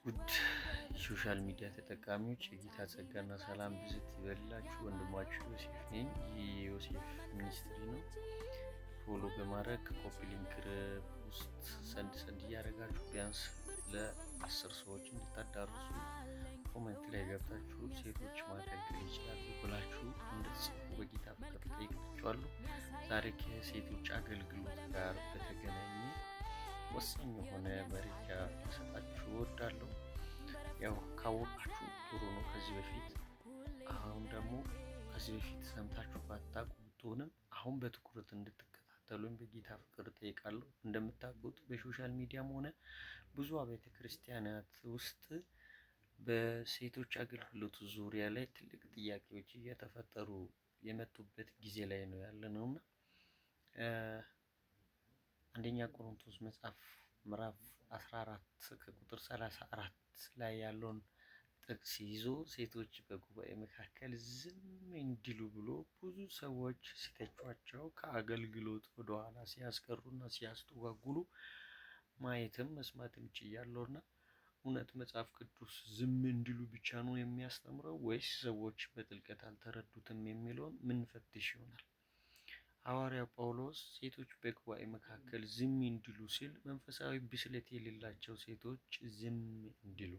ውድ የሶሻል ሚዲያ ተጠቃሚዎች የጌታ ጸጋና ሰላም ብዝት ይበላችሁ። ወንድማችሁ ዮሴፍ ነኝ። ይህ የዮሴፍ ሚኒስትሪ ነው። ፎሎ በማድረግ ኮፒ ሊንክ ውስጥ ሰንድ እያደረጋችሁ ቢያንስ ለ10 ሰዎች እንድታዳርሱ ኮሜንት ላይ ገብታችሁ ሴቶች ማገልገል ይችላሉ ብላችሁ እንድትጽፉ በጌታ ፍቅር ጠይቃችኋለሁ። ዛሬ ከሴቶች አገልግሎት ጋር በተገናኘ ወሳኝ የሆነ መረጃ ልሰጣችሁ እወዳለሁ። ያው ካወቃችሁ ጥሩ ነው። አሁን ደግሞ ከዚህ በፊት ሰምታችሁ ባታውቁ ብትሆንም አሁን በትኩረት እንድትከታተሉኝ በጌታ ፍቅር ጠይቃለሁ። እንደምታውቁት በሶሻል ሚዲያም ሆነ ብዙ አብያተ ክርስቲያናት ውስጥ በሴቶች አገልግሎት ዙሪያ ላይ ትልቅ ጥያቄዎች እየተፈጠሩ የመጡበት ጊዜ ላይ ነው ያለነውና አንደኛ ቆሮንቶስ መጽሐፍ ምዕራፍ 14 ከቁጥር 34 ላይ ያለውን ጥቅስ ይዞ ሴቶች በጉባኤ መካከል ዝም እንዲሉ ብሎ ብዙ ሰዎች ሲተቿቸው ከአገልግሎት ወደኋላ ሲያስቀሩና ሲያስተጓጉሉ ማየትም መስማትም ችያለሁና እውነት መጽሐፍ ቅዱስ ዝም እንዲሉ ብቻ ነው የሚያስተምረው ወይስ ሰዎች በጥልቀት አልተረዱትም የሚለውን ምንፈትሽ ይሆናል። ሐዋርያው ጳውሎስ ሴቶች በጉባኤ መካከል ዝም እንዲሉ ሲል መንፈሳዊ ብስለት የሌላቸው ሴቶች ዝም እንዲሉ፣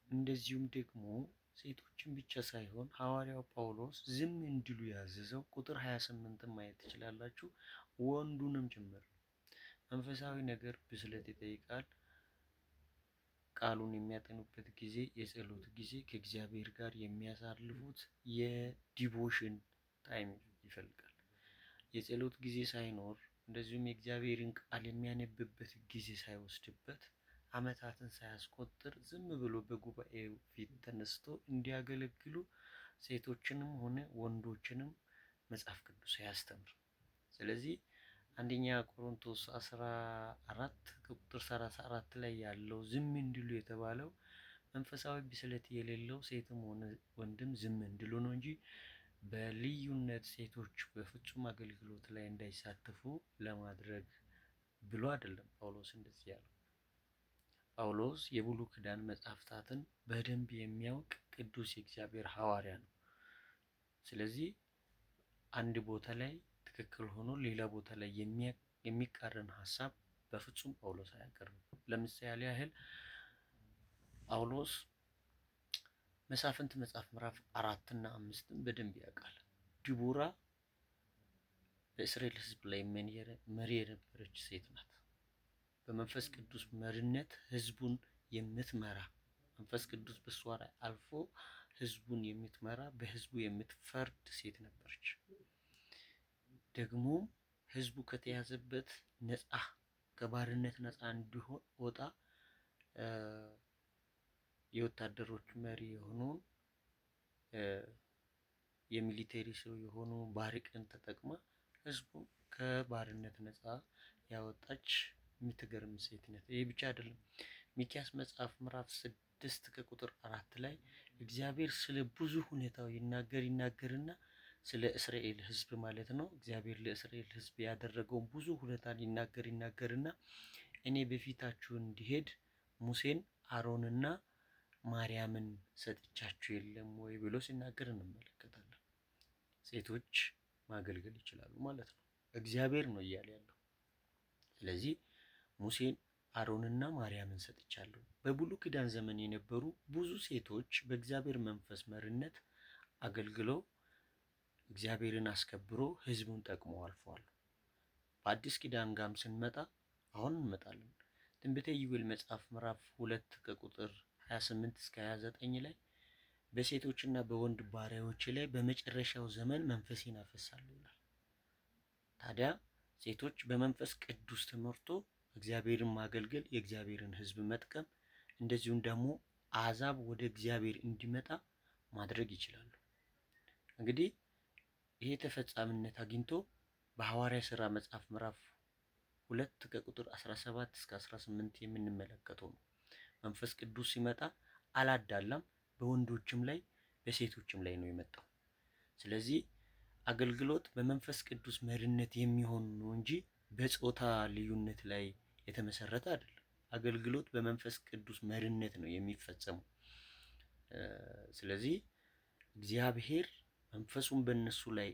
እንደዚሁም ደግሞ ሴቶችን ብቻ ሳይሆን ሐዋርያው ጳውሎስ ዝም እንዲሉ ያዘዘው ቁጥር 28 ማየት ትችላላችሁ፣ ወንዱንም ጭምር። መንፈሳዊ ነገር ብስለት ይጠይቃል። ቃሉን የሚያጠኑበት ጊዜ፣ የጸሎት ጊዜ፣ ከእግዚአብሔር ጋር የሚያሳልፉት የዲቮሽን ታይም ይፈልጋል። የጸሎት ጊዜ ሳይኖር እንደዚሁም የእግዚአብሔርን ቃል የሚያነብበት ጊዜ ሳይወስድበት ዓመታትን ሳያስቆጥር ዝም ብሎ በጉባኤው ፊት ተነስቶ እንዲያገለግሉ ሴቶችንም ሆነ ወንዶችንም መጽሐፍ ቅዱስ አያስተምርም። ስለዚህ አንደኛ ቆሮንቶስ 14 ቁጥር 34 ላይ ያለው ዝም እንዲሉ የተባለው መንፈሳዊ ብስለት የሌለው ሴትም ሆነ ወንድም ዝም እንዲሉ ነው እንጂ በልዩነት ሴቶች በፍጹም አገልግሎት ላይ እንዳይሳተፉ ለማድረግ ብሎ አይደለም ጳውሎስ እንደዚህ ያለው። ጳውሎስ የብሉይ ኪዳን መጽሐፍታትን በደንብ የሚያውቅ ቅዱስ የእግዚአብሔር ሐዋርያ ነው። ስለዚህ አንድ ቦታ ላይ ትክክል ሆኖ ሌላ ቦታ ላይ የሚቃረን ሐሳብ በፍጹም ጳውሎስ አያቀርብም። ለምሳሌ ያህል ጳውሎስ መሳፍንት መጽሐፍ ምዕራፍ 4 እና 5 በደንብ ያውቃል። ዲቦራ በእስራኤል ሕዝብ ላይ መሪ የነበረች ሴት ናት። በመንፈስ ቅዱስ መሪነት ሕዝቡን የምትመራ፣ መንፈስ ቅዱስ በሷ ላይ አልፎ ሕዝቡን የምትመራ፣ በሕዝቡ የምትፈርድ ሴት ነበረች። ደግሞ ሕዝቡ ከተያዘበት ከባርነት ነፃ እንዲሆን ወጣ የወታደሮች መሪ የሆኑ የሚሊቴሪ ሰው የሆኑ ባሪቅን ተጠቅማ ህዝቡን ከባርነት ነፃ ያወጣች የምትገርም ሴት ናት። ይሄ ብቻ አይደለም። ሚክያስ መጽሐፍ ምዕራፍ 6 ከቁጥር 4 ላይ እግዚአብሔር ስለ ብዙ ሁኔታው ይናገርና ስለ እስራኤል ህዝብ ማለት ነው። እግዚአብሔር ለእስራኤል ህዝብ ያደረገውን ብዙ ሁኔታን ይናገርና እኔ በፊታችሁ እንዲሄድ ሙሴን አሮንና ማርያምን ሰጥቻችሁ የለም ወይ ብሎ ሲናገር እንመለከታለን። ሴቶች ማገልገል ይችላሉ ማለት ነው። እግዚአብሔር ነው እያለ ያለው። ስለዚህ ሙሴን አሮንና ማርያምን ሰጥቻለሁ። በብሉይ ኪዳን ዘመን የነበሩ ብዙ ሴቶች በእግዚአብሔር መንፈስ መሪነት አገልግለው እግዚአብሔርን አስከብሮ ህዝቡን ጠቅመው አልፈዋል። በአዲስ ኪዳን ጋርም ስንመጣ አሁን እንመጣለን። ትንቢተ ኢዩኤል መጽሐፍ ምዕራፍ 2 ከቁጥር 28 እስከ 29 ላይ በሴቶችና በወንድ ባሪያዎች ላይ በመጨረሻው ዘመን መንፈሴን አፈሳለሁ ይላል። ታዲያ ሴቶች በመንፈስ ቅዱስ ተመርቶ እግዚአብሔርን ማገልገል፣ የእግዚአብሔርን ህዝብ መጥቀም፣ እንደዚሁም ደግሞ አሕዛብ ወደ እግዚአብሔር እንዲመጣ ማድረግ ይችላሉ። እንግዲህ ይሄ ተፈጻሚነት አግኝቶ በሐዋርያ ሥራ መጽሐፍ ምዕራፍ 2 ከቁጥር 17 እስከ 18 የምንመለከተው ነው። መንፈስ ቅዱስ ሲመጣ አላዳላም፣ በወንዶችም ላይ በሴቶችም ላይ ነው የመጣው። ስለዚህ አገልግሎት በመንፈስ ቅዱስ መሪነት የሚሆን ነው እንጂ በጾታ ልዩነት ላይ የተመሰረተ አይደለም። አገልግሎት በመንፈስ ቅዱስ መሪነት ነው የሚፈጸመው። ስለዚህ እግዚአብሔር መንፈሱን በእነሱ ላይ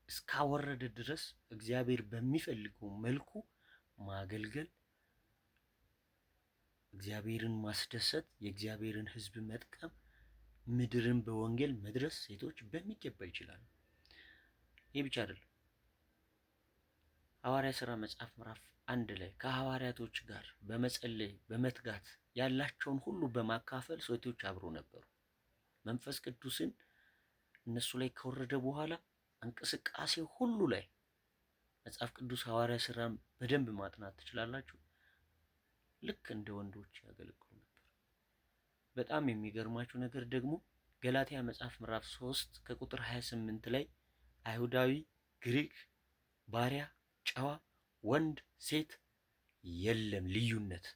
እስካወረደ ድረስ እግዚአብሔር በሚፈልገው መልኩ ማገልገል፣ እግዚአብሔርን ማስደሰት፣ የእግዚአብሔርን ሕዝብ መጥቀም፣ ምድርን በወንጌል መድረስ ሴቶች በሚገባ ይችላሉ። ይህ ብቻ አይደለም። ሐዋርያ ሥራ መጽሐፍ ምዕራፍ 1 ላይ ከሐዋርያቶች ጋር በመጸለይ በመትጋት ያላቸውን ሁሉ በማካፈል ሴቶች አብሮ ነበሩ። መንፈስ ቅዱስን እነሱ ላይ ከወረደ በኋላ እንቅስቃሴ ሁሉ ላይ መጽሐፍ ቅዱስ ሐዋርያ ሥራን በደንብ ማጥናት ትችላላችሁ። ልክ እንደ ወንዶች ያገለግሉ ነበር። በጣም የሚገርማችሁ ነገር ደግሞ ገላትያ መጽሐፍ ምዕራፍ 3 ከቁጥር 28 ላይ አይሁዳዊ፣ ግሪክ፣ ባሪያ፣ ጨዋ፣ ወንድ፣ ሴት የለም ልዩነት፣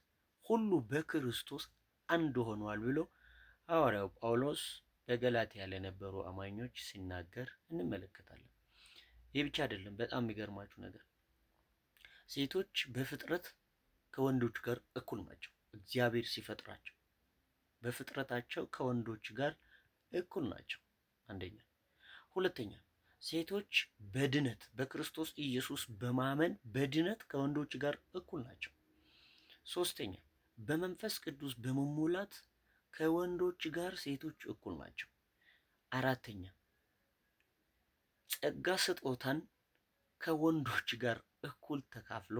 ሁሉ በክርስቶስ አንድ ሆኗል ብሎ ሐዋርያው ጳውሎስ በገላትያ ለነበሩ አማኞች ሲናገር እንመለከታለን። ይህ ብቻ አይደለም። በጣም የሚገርማችሁ ነገር ሴቶች በፍጥረት ከወንዶች ጋር እኩል ናቸው። እግዚአብሔር ሲፈጥራቸው በፍጥረታቸው ከወንዶች ጋር እኩል ናቸው። አንደኛ። ሁለተኛ፣ ሴቶች በድነት በክርስቶስ ኢየሱስ በማመን በድነት ከወንዶች ጋር እኩል ናቸው። ሶስተኛ፣ በመንፈስ ቅዱስ በመሞላት ከወንዶች ጋር ሴቶች እኩል ናቸው። አራተኛ፣ ጸጋ ስጦታን ከወንዶች ጋር እኩል ተካፍሎ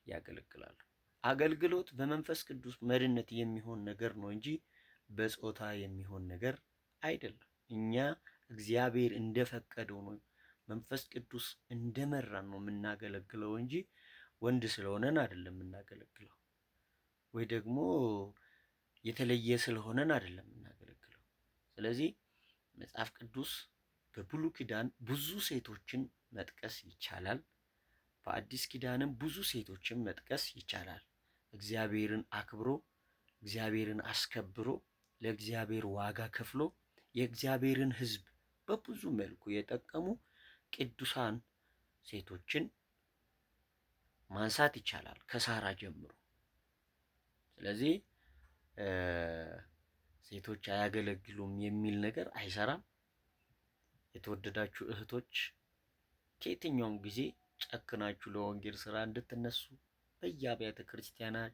ያገለግላሉ። አገልግሎት በመንፈስ ቅዱስ መሪነት የሚሆን ነገር ነው እንጂ በጾታ የሚሆን ነገር አይደለም። እኛ እግዚአብሔር እንደፈቀደው ነው፣ መንፈስ ቅዱስ እንደመራን ነው የምናገለግለው እንጂ ወንድ ስለሆነን አይደለም የምናገለግለው፣ ወይ ደግሞ የተለየ ስለሆነን አይደለም የምናገለግለው። ስለዚህ መጽሐፍ ቅዱስ በብሉይ ኪዳን ብዙ ሴቶችን መጥቀስ ይቻላል። በአዲስ ኪዳንም ብዙ ሴቶችን መጥቀስ ይቻላል። እግዚአብሔርን አክብሮ እግዚአብሔርን አስከብሮ ለእግዚአብሔር ዋጋ ከፍሎ የእግዚአብሔርን ሕዝብ በብዙ መልኩ የጠቀሙ ቅዱሳን ሴቶችን ማንሳት ይቻላል ከሳራ ጀምሮ። ስለዚህ ሴቶች አያገለግሉም የሚል ነገር አይሰራም። የተወደዳችሁ እህቶች ከየትኛውም ጊዜ ጨክናችሁ ለወንጌል ስራ እንድትነሱ በየአብያተ ክርስቲያናት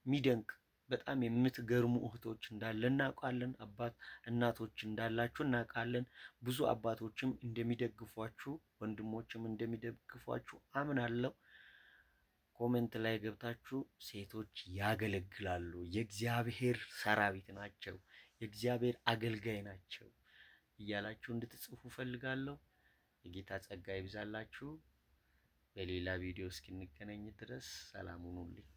ሚደንቅ በጣም የምትገርሙ እህቶች እንዳለ እናውቃለን። አባት እናቶች እንዳላችሁ እናውቃለን። ብዙ አባቶችም እንደሚደግፏችሁ፣ ወንድሞችም እንደሚደግፏችሁ አምናለሁ። ኮሜንት ላይ ገብታችሁ ሴቶች ያገለግላሉ፣ የእግዚአብሔር ሰራዊት ናቸው፣ የእግዚአብሔር አገልጋይ ናቸው እያላችሁ እንድትጽፉ ፈልጋለሁ። የጌታ ጸጋ ይብዛላችሁ። በሌላ ቪዲዮ እስክንገናኝ ድረስ ሰላም ሁኑልኝ።